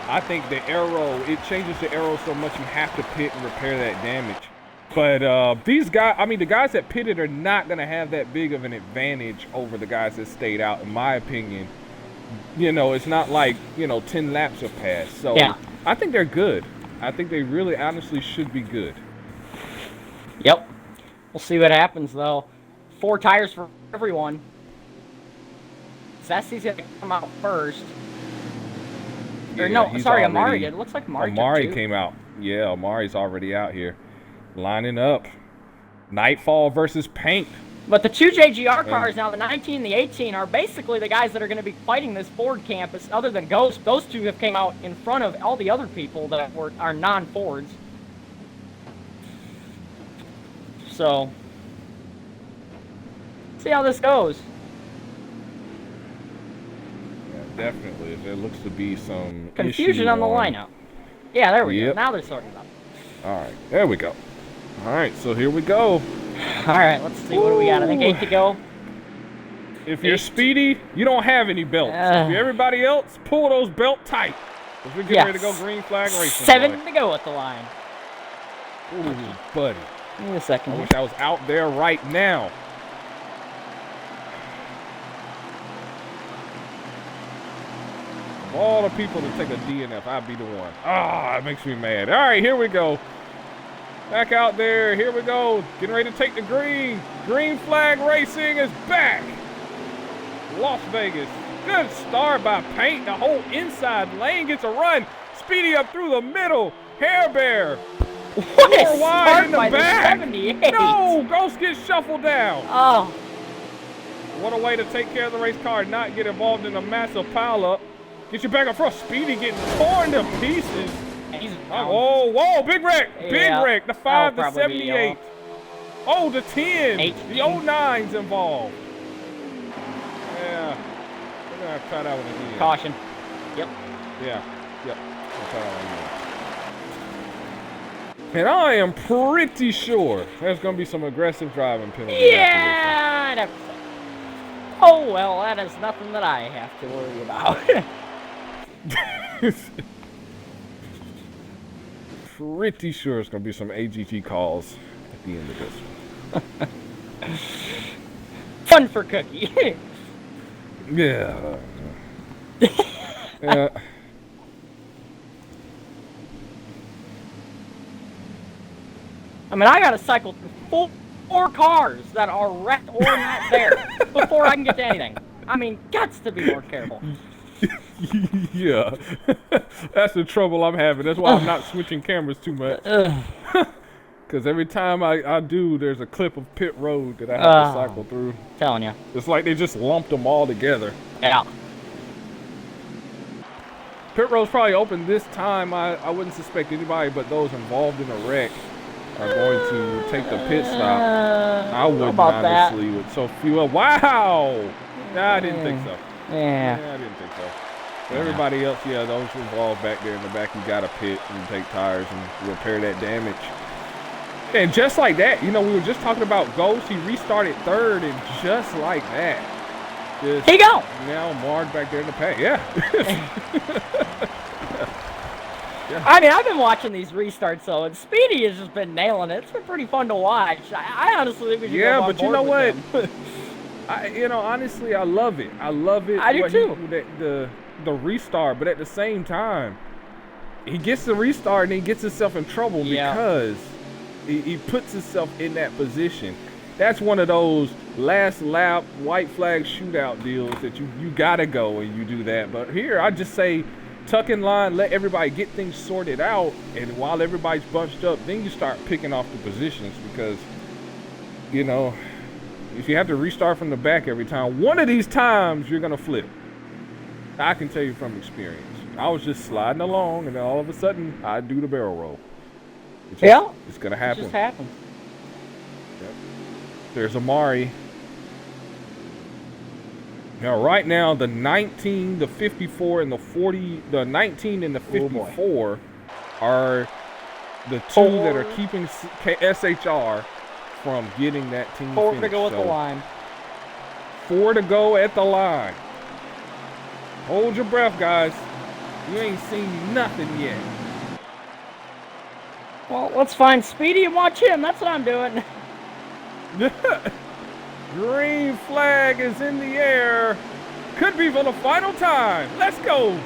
I think the arrow, it changes the arrow so much you have to pit and repair that damage. But these guys, I mean, the guys that pitted are not going to have that big of an advantage over the guys that stayed out, in my opinion. It's not like, 10 laps have passed. So yeah. I think they're good. I think they really honestly should be good. Yep. We'll see what happens, though. 4 tires for everyone. Zesty's going to come out first. Yeah, or no, sorry, Amari did. It looks like Amari came out. Yeah, Amari's already out here. Lining up. Nightfall versus Paint. But the 2 JGR cars now, the 19 and the 18, are basically the guys that are going to be fighting this Ford campus. Other than Ghost, those 2 have came out in front of all the other people that are non-Fords. So, see how this goes. Yeah, definitely. There looks to be some confusion on the lineup. Yeah, there we go. Now they're sorting it out. All right, there we go. All right, so here we go. All right, let's see. What do we got? I think 8 to go. If you're Speedy, you don't have any belts. If you're everybody else, pull those belt tight. Because we're getting ready to go green flag racing. 7 to go at the line. Ooh, buddy. Give me a second. I wish I was out there right now. all the people to take a DNF, I'd be the one. Ah, it makes me mad. All right, here we go. Back out there. Here we go. Getting ready to take the green. Green flag racing is back. Las Vegas. Good start by Paint. The whole inside lane gets a run. Speedy up through the middle. Hair Bear. What a Four wide start in the by the back. 78. No, Ghost gets shuffled down. Oh, What a way to take care of the race car, not get involved in a massive pileup. Get you back up front. Speedy getting torn to pieces. he's Oh, whoa, big wreck. Big Yeah, wreck. The 5 to that'll probably be 78. Oh, the 10. 18. The 09's involved. Yeah. We're going to try that one again. Caution. Yep. Yeah. Yep. We'll try that one again. And I am pretty sure there's going to be some aggressive driving penalties. Yeah, I'd have to say. Oh, well, that is nothing that I have to worry about. Pretty sure it's going to be some AGT calls at the end of this. Fun for Cookie. Yeah. Yeah. I mean, I gotta cycle through four cars that are wrecked or not there before I can get to anything. I mean, gots to be more careful. Yeah. That's the trouble I'm having. That's why I'm not switching cameras too much. Because every time I do, there's a clip of pit road that I have to cycle through. Telling you. It's like they just lumped them all together. Yeah. Pit road's probably open this time. I wouldn't suspect anybody but those involved in a wreck are going to take the pit stop. I wouldn't, about honestly, with so few. Wow! Nah, I didn't think so. Yeah. I didn't think so. But everybody else, yeah, those involved back there in the back, you got to pit and take tires and repair that damage. And just like that, you know, we were just talking about Ghost. He restarted third, and just like that, just Here you go. now marred back there in the pack. Yeah. I mean, I've been watching these restarts, though, and Speedy has just been nailing it. It's been pretty fun to watch. I honestly think we should go on but you board know with what? him. Honestly, I love it. I love it. I do too. The restart, but at the same time, he gets the restart and he gets himself in trouble because he puts himself in that position. That's one of those last lap white flag shootout deals that you gotta go and you do that. But here, I just say, tuck in line, let everybody get things sorted out, and while everybody's bunched up, then you start picking off the positions because, you know, if you have to restart from the back every time, one of these times you're gonna flip. I can tell you from experience. I was just sliding along, and then all of a sudden, I do the barrel roll. It's gonna happen. It just happens. Yep. There's Amari. Now, right now, the 19, the 54, and the 40, the 19 and the 54 are the two that are keeping SHR from getting that team 4 finish. to go at the line. 4 to go at the line. Hold your breath, guys. You ain't seen nothing yet. Well, let's find Speedy and watch him. That's what I'm doing. Green flag is in the air. Could be for the final time. Let's go.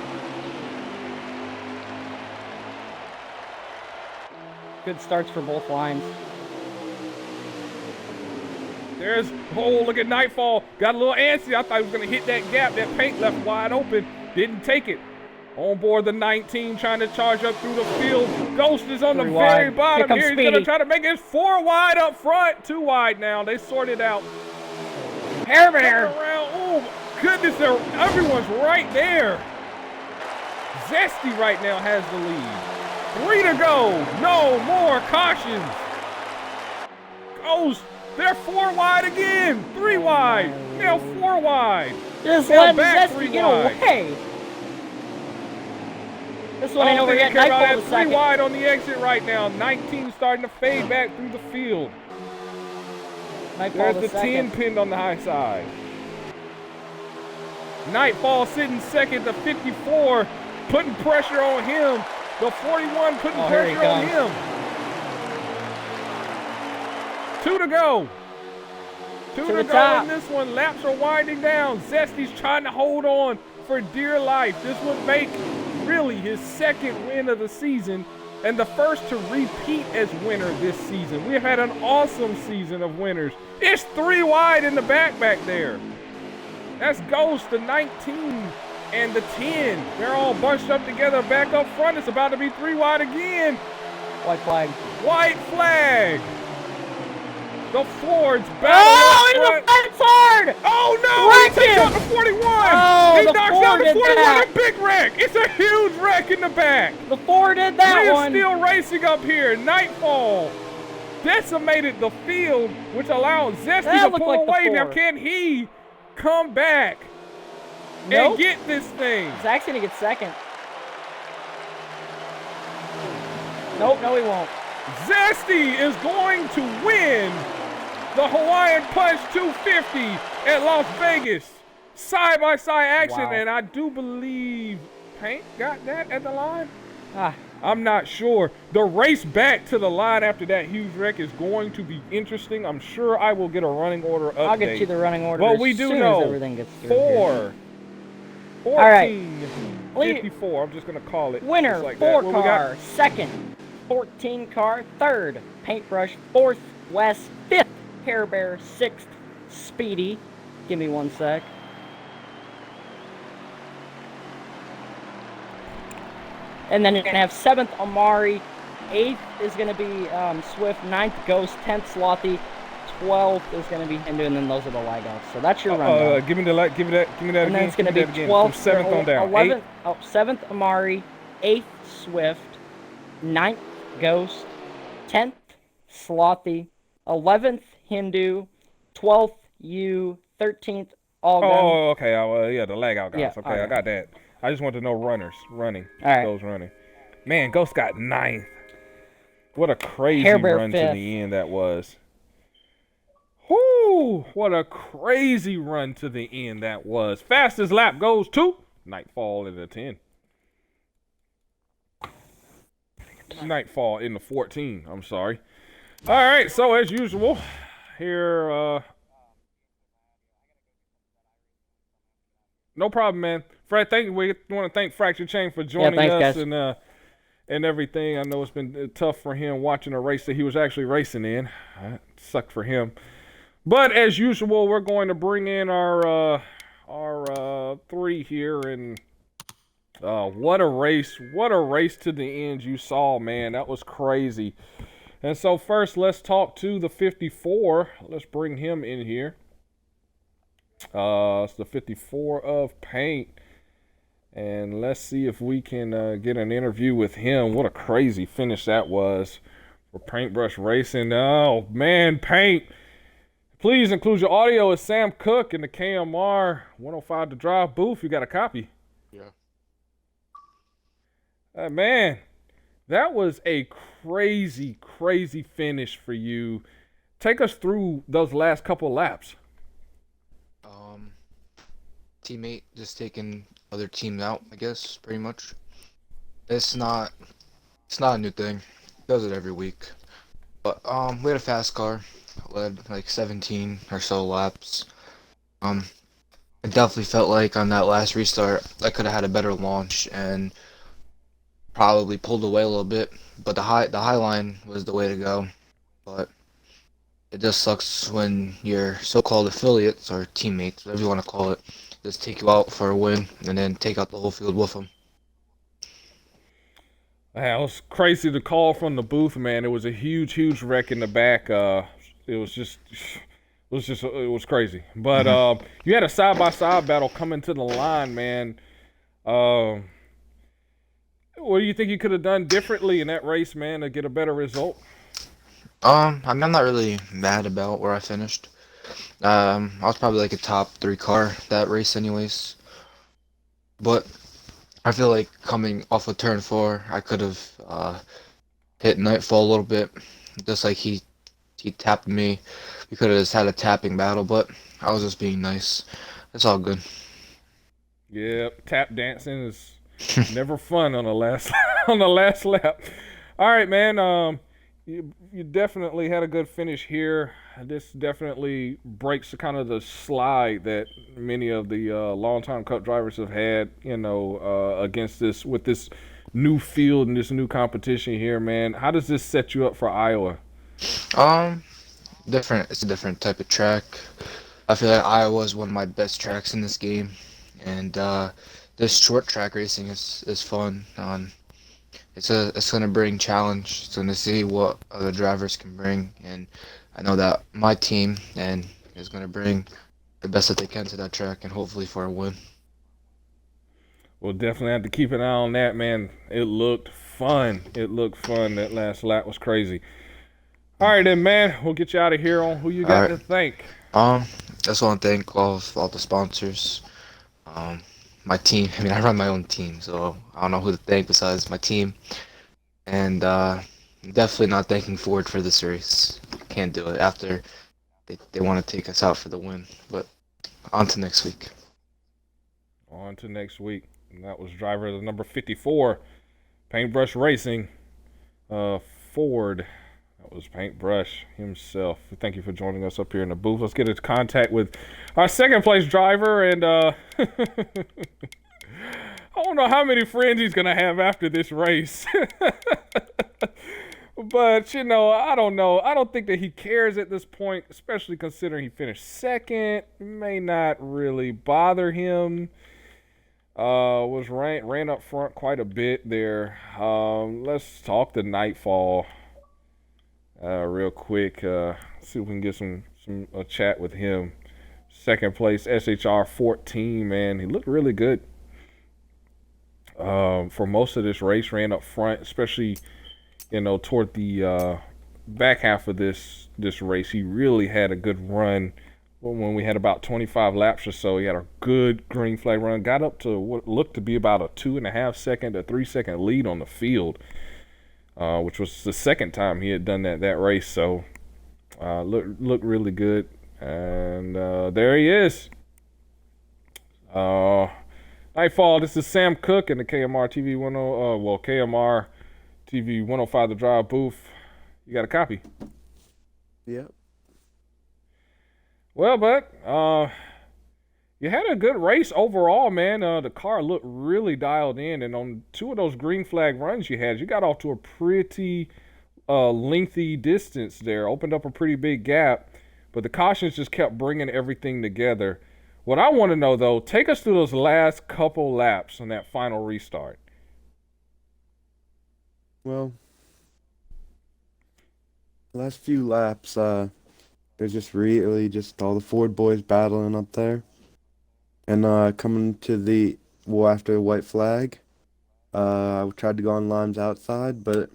Good starts for both lines. Look at Nightfall. Got a little antsy. I thought he was going to hit that gap. That paint left wide open. Didn't take it. On board the 19, trying to charge up through the field. Ghost is on the very bottom. Here he's going to try to make it 4 wide up front. 2 wide now. They sorted out. Hair Bear. Oh, goodness. Everyone's right there. Zesty right now has the lead. 3 to go. No more cautions. Ghost. They're 4 wide again. 3 wide. Now 4 wide. Just let Zesty get away. This one ain't over yet. Nightfall is 3 wide on the exit right now. 19 starting to fade back through the field. Nightfall There's the 10 pinned on the high side. Nightfall sitting second. The 54 putting pressure on him. The 41 putting pressure on him. 2 to go. 2 to go in this one. Laps are winding down. Zesty's trying to hold on for dear life. This would make really his second win of the season and the first to repeat as winner this season. We have had an awesome season of winners. It's 3 wide in the back there. That's Ghost, the 19 and the 10. They're all bunched up together back up front. It's about to be 3 wide again. White flag. White flag. The Fords battle. Oh, he's a fence hard! Oh no! He takes him. out the 41. Oh, He the knocks Ford down the did 41. that. A big wreck. It's a huge wreck in the back. The Ford did that We're one. still racing up here. Nightfall decimated the field, which allowed Zesty That to looked pull like the away. Now, Ford. can he come back Nope. and get this thing? Zach's gonna get second. Nope, no he won't. Zesty is going to win the Hawaiian Punch 250 at Las Vegas. Side-by-side action, Wow. and I do believe Paint got that at the line. Ah, I'm not sure. The race back to the line after that huge wreck is going to be interesting. I'm sure I will get a running order update. I'll get you the running order But as we do soon know as everything gets through here. 14, right. 54. I'm just going to call it. Winner, just like 4 that. What we car. got? Second, 14 car. Third, Paintbrush. Fourth, Wes. Fifth, Hair Bear. Sixth, Speedy. Give me 1 sec. And then you're going to have 7th, Amari. 8th is going to be Swift. 9th, Ghost. 10th, Slothy. 12th is going to be Hindu, and then those are the lag-outs. So that's your rundown. Give me that And again. then it's going to be From 12th, 7th on down. 11th, 7th, Amari. 8th, Swift. 9th, Ghost. 10th, Slothy. 11th, Hindu. 12th, you. 13th, All Gun. Oh, okay. Yeah, the lag out guys. Yeah, okay, all I right. got that. I just want to know running. All right. Those running. Man, Ghost got 9th. What a crazy Hair Bear run to 5th. the end that was. Whoo! What a crazy run to the end that was. Fastest lap goes to Nightfall in the 10. Nightfall in the 14. I'm sorry. All right, so as usual, here. No problem, man. Fred, thank you. We want to thank Fracture Chain for joining thanks, us guys. and everything. I know it's been tough for him watching a race that he was actually racing in. It sucked for him. But as usual, we're going to bring in our 3 here, and what a race! What a race to the end you saw, man. That was crazy. And so first, let's talk to the 54. Let's bring him in here. It's the 54 of Paint. And let's see if we can get an interview with him. What a crazy finish that was for Paintbrush Racing. Oh, man, Paint. Please include your audio as Sam Cook in the KMR 105 to Drive booth. You got a copy? Yeah. Man, that was a crazy, crazy finish for you. Take us through those last couple laps. Teammate just taking other teams out, I guess, pretty much. It's not a new thing. Does it every week. But we had a fast car. Led like 17 or so laps. It definitely felt like on that last restart I could have had a better launch and probably pulled away a little bit. But the high line was the way to go. But it just sucks when your so-called affiliates or teammates, whatever you want to call it, just take you out for a win and then take out the whole field with them. It was crazy to call from the booth, man. It was a huge, huge wreck in the back. It was crazy. But you had a side-by-side battle coming to the line, man. What do you think you could have done differently in that race, man, to get a better result? I mean, I'm not really mad about where I finished. I was probably like a top 3 car that race anyways. But I feel like coming off of turn 4, I could have hit Nightfall a little bit. Just like he tapped me. We could have just had a tapping battle, but I was just being nice. It's all good. Yeah, tap dancing is never fun on the last lap. All right, man. you definitely had a good finish here. This definitely breaks kind of the slide that many of the longtime Cup drivers have had, against this with this new field and this new competition here, man. How does this set you up for Iowa? Um, different. It's a different type of track. I feel like Iowa is one of my best tracks in this game, and this short track racing is fun. It's gonna bring challenge. It's gonna see what other drivers can bring, and I know that my team and is gonna bring the best that they can to that track, and hopefully for a win. We'll definitely have to keep an eye on that, man. It looked fun. It looked fun. That last lap was crazy. All right, then, man. We'll get you out of here on who you All got right. to thank. Just want to thank all the sponsors. Um, my team. I mean, I run my own team, so I don't know who to thank besides my team. And definitely not thanking Ford for this race. Can't do it after they want to take us out for the win. But on to next week. On to next week. And that was driver the number 54, Paintbrush Racing, Ford. That was Paintbrush himself. Thank you for joining us up here in the booth. Let's get into contact with our second place driver. And I don't know how many friends he's going to have after this race. But, I don't know. I don't think that he cares at this point, especially considering he finished second. It may not really bother him. Was ran up front quite a bit there. Let's talk the Nightfall real quick. See if we can get some chat with him. Second place, SHR 14, man. He looked really good. For most of this race, ran up front, especially toward the back half of this race. He really had a good run. When we had about 25 laps or so, he had a good green flag run. Got up to what looked to be about a 2.5 second to 3 second lead on the field, which was the second time he had done that race. So looked really good. And there he is. Nightfall. This is Sam Cook in the KMR TV KMR TV 105 The Drive booth. You got a copy? Yep. Well, bud, you had a good race overall, man. The car looked really dialed in, and on two of those green flag runs you had, you got off to a pretty lengthy distance there. Opened up a pretty big gap, but the cautions just kept bringing everything together. What I want to know, though, take us through those last couple laps on that final restart. Well, last few laps, there's just really just all the Ford boys battling up there. And coming to after the white flag, I tried to go on Lime's outside, but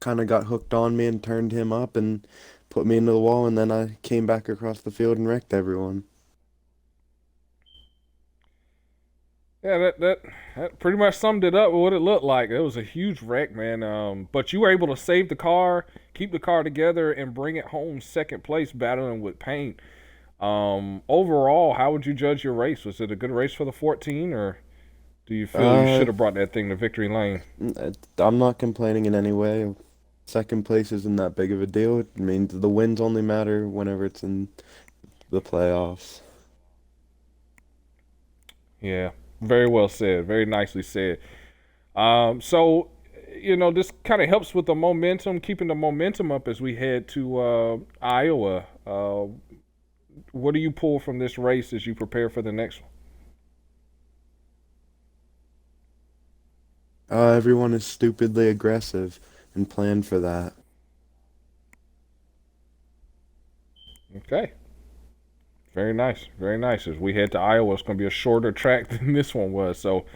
kind of got hooked on me and turned him up and put me into the wall, and then I came back across the field and wrecked everyone. Yeah, that pretty much summed it up with what it looked like. It was a huge wreck, man. But you were able to save the car, keep the car together, and bring it home second place, battling with paint. Overall, how would you judge your race? Was it a good race for the 14, or do you feel you should have brought that thing to victory lane? I'm not complaining in any way. Second place isn't that big of a deal. I mean, the wins only matter whenever it's in the playoffs. Yeah, very well said. Very nicely said. So, this kind of helps with the momentum, keeping the momentum up as we head to Iowa. What do you pull from this race as you prepare for the next one? Everyone is stupidly aggressive and planned for that. Okay. Very nice. Very nice. As we head to Iowa, it's going to be a shorter track than this one was. So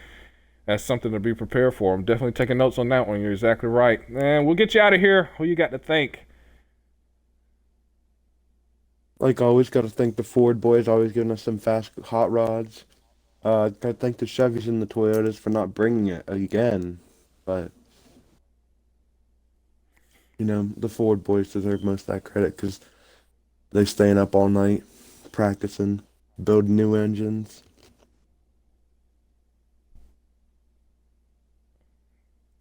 that's something to be prepared for. I'm definitely taking notes on that one. You're exactly right. And we'll get you out of here. Who you got to thank? Like always, got to thank the Ford boys, always giving us some fast hot rods. Got to thank the Chevys and the Toyotas for not bringing it again. But, the Ford boys deserve most of that credit because they're staying up all night, practicing, building new engines.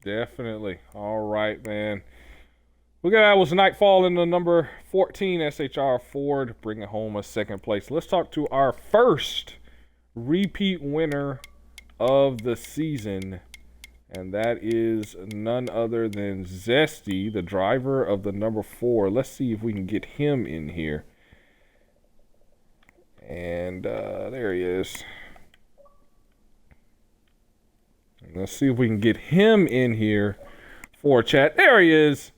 Definitely. All right, man. That was Nightfall in the number 14 SHR Ford, bringing home a second place. Let's talk to our first repeat winner of the season, and that is none other than Zesty, the driver of the number 4. Let's see if we can get him in here. And there he is. Let's see if we can get him in here for chat. There he is.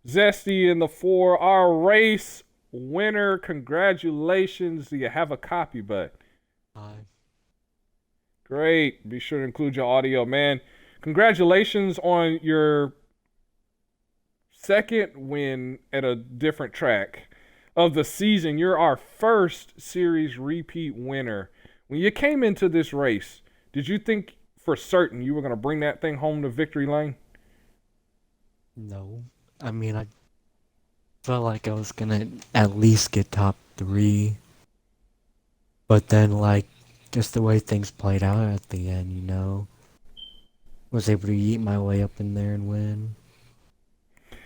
Zesty in the 4, our race winner. Congratulations. Do you have a copy, bud? Hi. Great. Be sure to include your audio, man. Congratulations on your second win at a different track of the season. You're our first series repeat winner. When you came into this race, did you think for certain you were going to bring that thing home to victory lane? No. I mean, I felt like I was gonna at least get top 3. But then, like, just the way things played out at the end, you know, was able to eat my way up in there and win.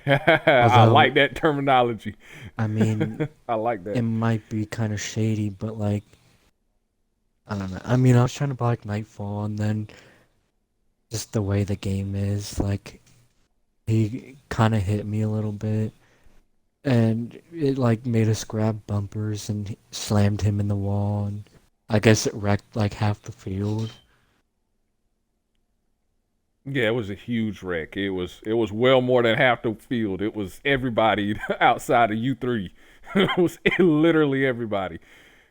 I Although, like that terminology. I mean, I like that. it might be kind of shady, but, like, I don't know. I mean, I was trying to buy, like, Nightfall, and then just the way the game is, like, he kind of hit me a little bit. And it like made us grab bumpers and slammed him in the wall, and I guess it wrecked like half the field. Yeah, it was a huge wreck. It was well more than half the field. It was everybody outside of U3. It was literally everybody.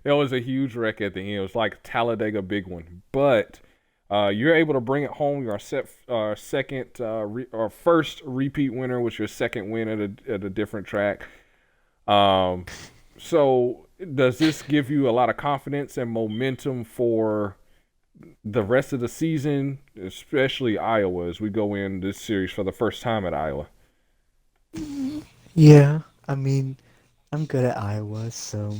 It was a huge wreck at the end. It was like Talladega big one. But you're able to bring it home. You're our first repeat winner, was your second win at a different track. So does this give you a lot of confidence and momentum for the rest of the season, especially Iowa, as we go in this series for the first time at Iowa? Yeah, I mean, I'm good at Iowa, so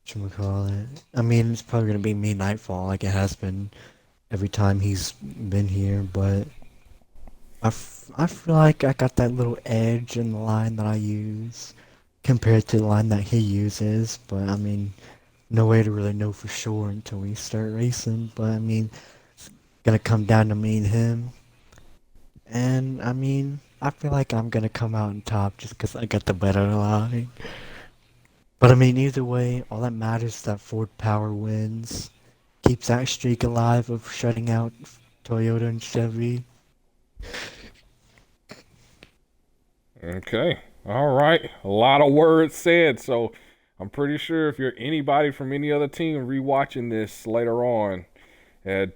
whatchamacallit. I mean, it's probably gonna be me Nightfall like it has been every time he's been here, but I feel like I got that little edge in the line that I use compared to the line that he uses, but I mean, no way to really know for sure until we start racing, but I mean, it's gonna come down to me and him, and I mean, I feel like I'm gonna come out on top just because I got the better line. But I mean, either way, all that matters is that Ford Power wins, keeps that streak alive of shutting out Toyota and Chevy. Okay. All right. A lot of words said. So I'm pretty sure if you're anybody from any other team rewatching this later on,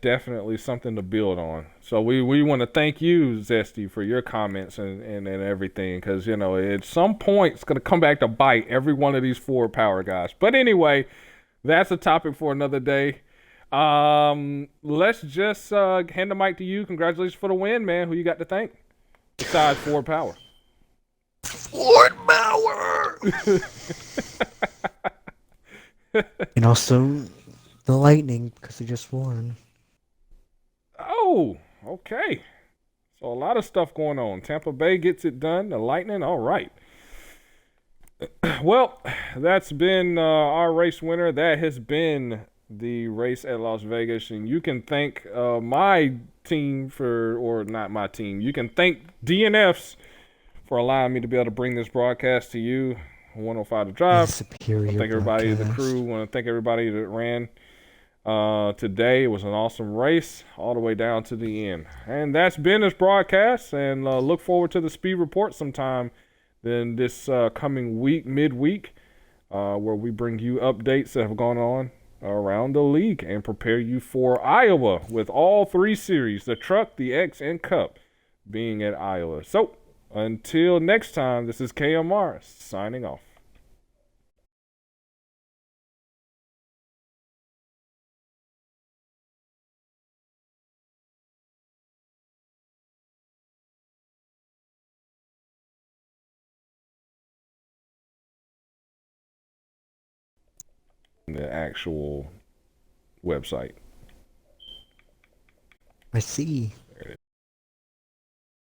definitely something to build on. So we want to thank you, Zesty, for your comments and everything, because, you know, at some point it's going to come back to bite every one of these Ford Power guys. But anyway, that's a topic for another day. Let's just hand the mic to you. Congratulations for the win, man. Who you got to thank besides Ford Power? Ford Power! And also the Lightning, because they just won. Oh, okay. So a lot of stuff going on. Tampa Bay gets it done. The Lightning, all right. Well, that's been our race winner. That has been the race at Las Vegas. And you can thank my team or not my team. You can thank DNFs for allowing me to be able to bring this broadcast to you. 105 The Drive. Superior I thank everybody, broadcast. the crew. I want to thank everybody that ran today. It was an awesome race all the way down to the end. And that's been this broadcast. And look forward to the speed report sometime then this coming week, midweek, where we bring you updates that have gone on around the league and prepare you for Iowa with all 3 series, the Truck, the X, and Cup, being at Iowa. So until next time, this is KMR signing off. The actual website. I see.